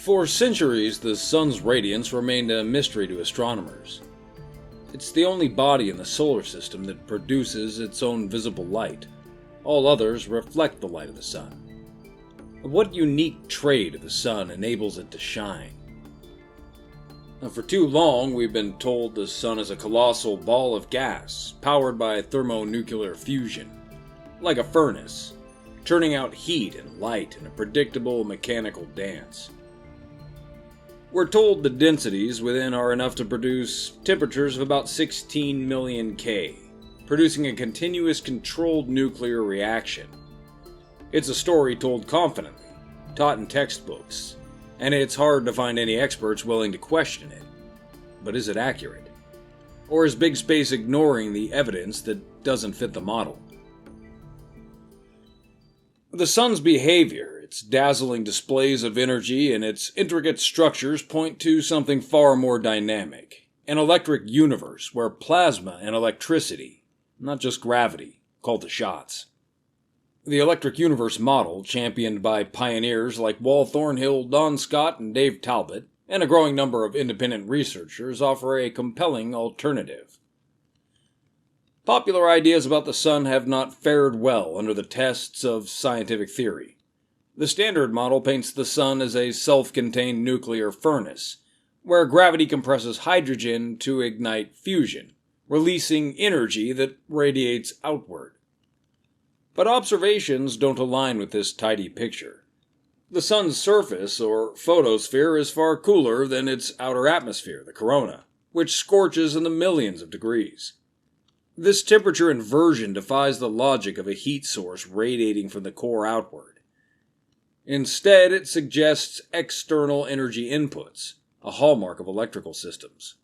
For centuries, the sun's radiance remained a mystery to astronomers. It's the only body in the solar system that produces its own visible light. All others reflect the light of the sun. What unique trait of the sun enables it to shine? For too long, we've been told the sun is a colossal ball of gas, powered by thermonuclear fusion, like a furnace, churning out heat and light in a predictable mechanical dance. We're told the densities within are enough to produce temperatures of about 16 million K, producing a continuous controlled nuclear reaction. It's a story told confidently, taught in textbooks, and it's hard to find any experts willing to question it. But is it accurate? Or is big space ignoring the evidence that doesn't fit the model? The sun's behavior, its dazzling displays of energy, and its intricate structures point to something far more dynamic. An electric universe where plasma and electricity, not just gravity, call the shots. The electric universe model, championed by pioneers like Wal Thornhill, Don Scott, and Dave Talbot, and a growing number of independent researchers, offer a compelling alternative. Popular ideas about the sun have not fared well under the tests of scientific theory. The standard model paints the sun as a self-contained nuclear furnace, where gravity compresses hydrogen to ignite fusion, releasing energy that radiates outward. But observations don't align with this tidy picture. The sun's surface, or photosphere, is far cooler than its outer atmosphere, the corona, which scorches in the millions of degrees. This temperature inversion defies the logic of a heat source radiating from the core outward. Instead, it suggests external energy inputs, a hallmark of electrical systems.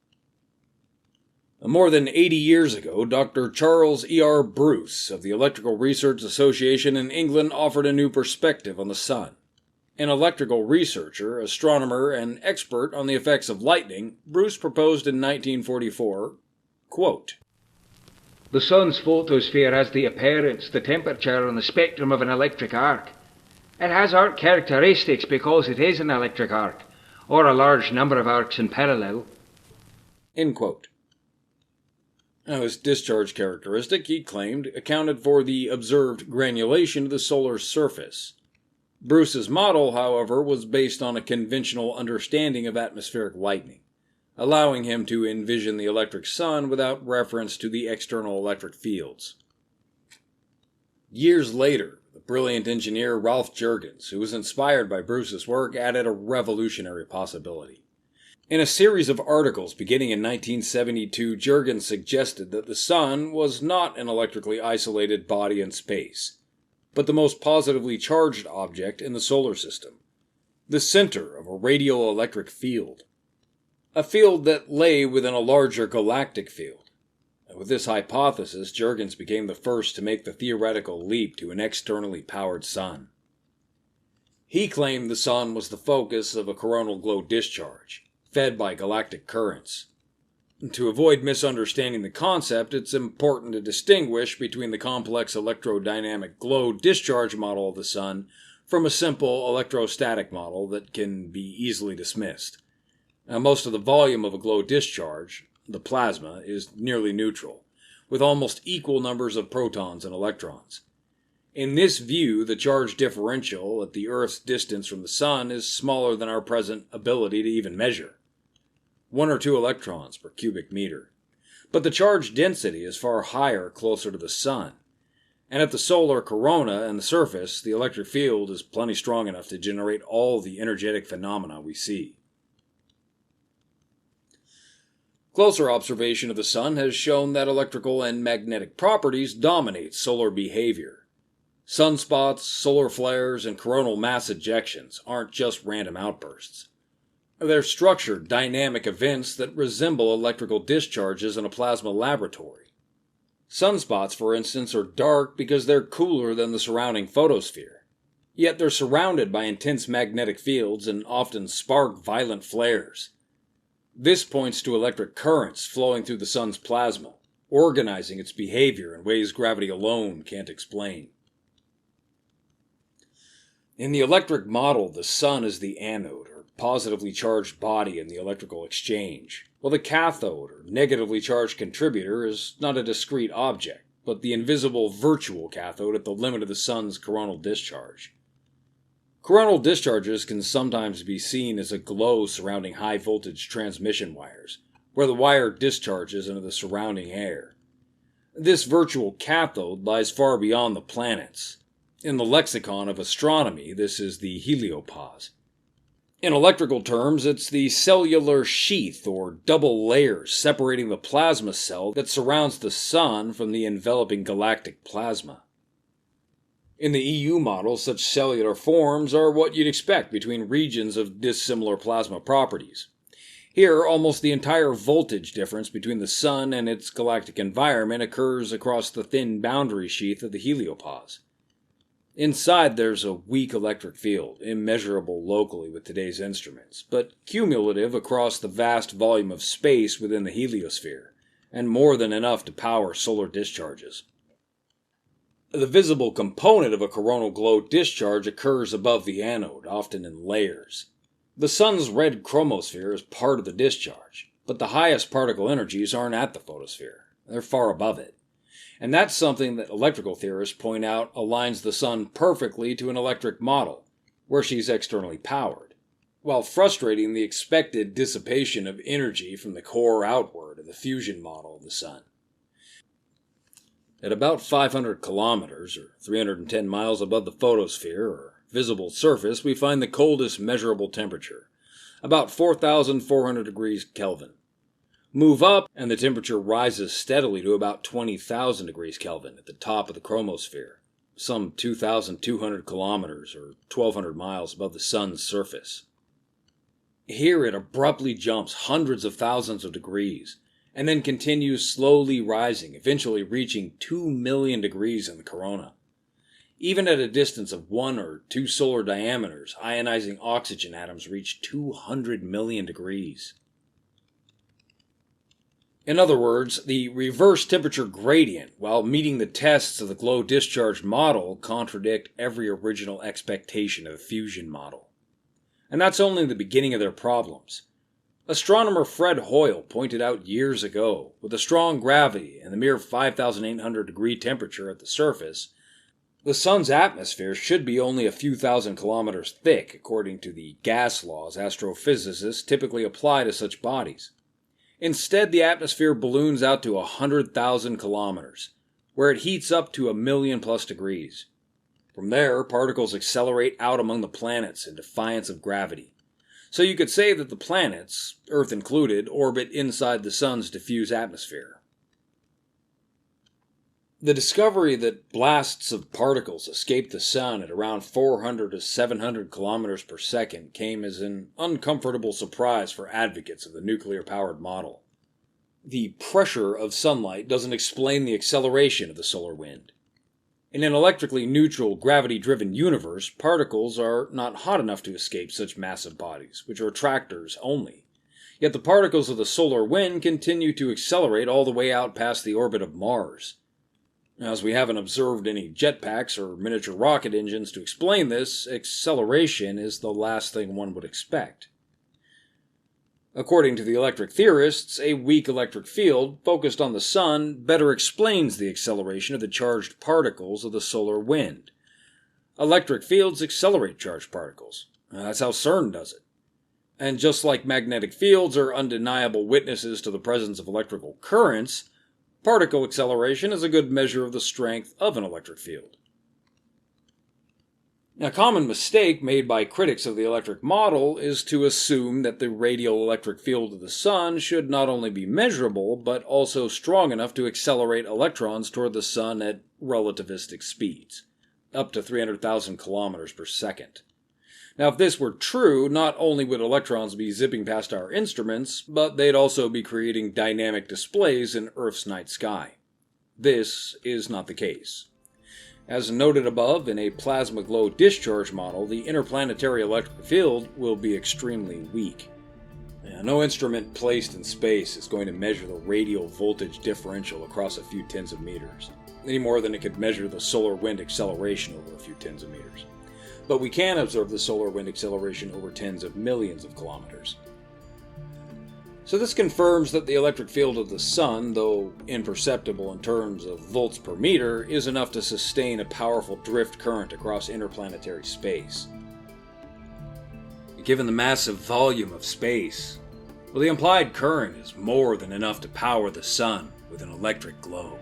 More than 80 years ago, Dr. Charles E.R. Bruce of the Electrical Research Association in England offered a new perspective on the sun. An electrical researcher, astronomer, and expert on the effects of lightning, Bruce proposed in 1944, quote, "The sun's photosphere has the appearance, the temperature, and the spectrum of an electric arc. It has arc characteristics because it is an electric arc, or a large number of arcs in parallel." End quote. Now, his discharge characteristic, he claimed, accounted for the observed granulation of the solar surface. Bruce's model, however, was based on a conventional understanding of atmospheric lightning, allowing him to envision the electric sun without reference to the external electric fields. Years later, the brilliant engineer Ralph Jurgens, who was inspired by Bruce's work, added a revolutionary possibility. In a series of articles beginning in 1972, Jurgens suggested that the sun was not an electrically isolated body in space, but the most positively charged object in the solar system, the center of a radioelectric field. A field that lay within a larger galactic field. And with this hypothesis, Jurgens became the first to make the theoretical leap to an externally powered sun. He claimed the sun was the focus of a coronal glow discharge, fed by galactic currents. To avoid misunderstanding the concept, it's important to distinguish between the complex electrodynamic glow discharge model of the sun from a simple electrostatic model that can be easily dismissed. Most of the volume of a glow discharge, the plasma, is nearly neutral, with almost equal numbers of protons and electrons. In this view, the charge differential at the Earth's distance from the sun is smaller than our present ability to even measure. 1 or 2 electrons per cubic meter. But the charge density is far higher closer to the sun. And at the solar corona and the surface, the electric field is plenty strong enough to generate all the energetic phenomena we see. Closer observation of the sun has shown that electrical and magnetic properties dominate solar behavior. Sunspots, solar flares, and coronal mass ejections aren't just random outbursts. They're structured, dynamic events that resemble electrical discharges in a plasma laboratory. Sunspots, for instance, are dark because they're cooler than the surrounding photosphere. Yet they're surrounded by intense magnetic fields and often spark violent flares. This points to electric currents flowing through the sun's plasma, organizing its behavior in ways gravity alone can't explain. In the electric model, the sun is the anode, or positively charged body in the electrical exchange, while the cathode, or negatively charged contributor, is not a discrete object, but the invisible virtual cathode at the limit of the sun's coronal discharge. Coronal discharges can sometimes be seen as a glow surrounding high-voltage transmission wires, where the wire discharges into the surrounding air. This virtual cathode lies far beyond the planets. In the lexicon of astronomy, this is the heliopause. In electrical terms, it's the cellular sheath or double layers separating the plasma cell that surrounds the Sun from the enveloping galactic plasma. In the EU model, such cellular forms are what you'd expect between regions of dissimilar plasma properties. Here, almost the entire voltage difference between the Sun and its galactic environment occurs across the thin boundary sheath of the heliopause. Inside there's a weak electric field, immeasurable locally with today's instruments, but cumulative across the vast volume of space within the heliosphere, and more than enough to power solar discharges. The visible component of a coronal glow discharge occurs above the anode, often in layers. The Sun's red chromosphere is part of the discharge, but the highest particle energies aren't at the photosphere. They're far above it. And that's something that electrical theorists point out aligns the Sun perfectly to an electric model, where she's externally powered, while frustrating the expected dissipation of energy from the core outward of the fusion model of the Sun. At about 500 kilometers, or 310 miles above the photosphere, or visible surface, we find the coldest measurable temperature, about 4,400 degrees Kelvin. Move up, and the temperature rises steadily to about 20,000 degrees Kelvin at the top of the chromosphere, some 2,200 kilometers or 1,200 miles above the Sun's surface. Here it abruptly jumps hundreds of thousands of degrees, and then continues slowly rising, eventually reaching 2 million degrees in the corona. Even at a distance of 1 or 2 solar diameters, ionizing oxygen atoms reach 200 million degrees. In other words, the reverse temperature gradient, while meeting the tests of the glow discharge model, contradict every original expectation of the fusion model. And that's only the beginning of their problems. Astronomer Fred Hoyle pointed out years ago, with a strong gravity and the mere 5,800 degree temperature at the surface, the Sun's atmosphere should be only a few thousand kilometers thick, according to the gas laws astrophysicists typically apply to such bodies. Instead, the atmosphere balloons out to 100,000 kilometers, where it heats up to 1,000,000+ degrees. From there, particles accelerate out among the planets in defiance of gravity. So you could say that the planets, Earth included, orbit inside the Sun's diffuse atmosphere. The discovery that blasts of particles escape the Sun at around 400 to 700 kilometers per second came as an uncomfortable surprise for advocates of the nuclear-powered model. The pressure of sunlight doesn't explain the acceleration of the solar wind. In an electrically neutral, gravity-driven universe, particles are not hot enough to escape such massive bodies, which are attractors only. Yet the particles of the solar wind continue to accelerate all the way out past the orbit of Mars. As we haven't observed any jetpacks or miniature rocket engines to explain this, acceleration is the last thing one would expect. According to the electric theorists, a weak electric field focused on the Sun better explains the acceleration of the charged particles of the solar wind. Electric fields accelerate charged particles. That's how CERN does it. And just like magnetic fields are undeniable witnesses to the presence of electrical currents, particle acceleration is a good measure of the strength of an electric field. A common mistake made by critics of the electric model is to assume that the radial electric field of the Sun should not only be measurable, but also strong enough to accelerate electrons toward the Sun at relativistic speeds, up to 300,000 kilometers per second. Now, if this were true, not only would electrons be zipping past our instruments, but they'd also be creating dynamic displays in Earth's night sky. This is not the case. As noted above, in a plasma glow discharge model, the interplanetary electric field will be extremely weak. No instrument placed in space is going to measure the radial voltage differential across a few tens of meters, any more than it could measure the solar wind acceleration over a few tens of meters. but we can observe the solar wind acceleration over tens of millions of kilometers. So this confirms that the electric field of the Sun, though imperceptible in terms of volts per meter, is enough to sustain a powerful drift current across interplanetary space. Given the massive volume of space, well, the implied current is more than enough to power the Sun with an electric glow.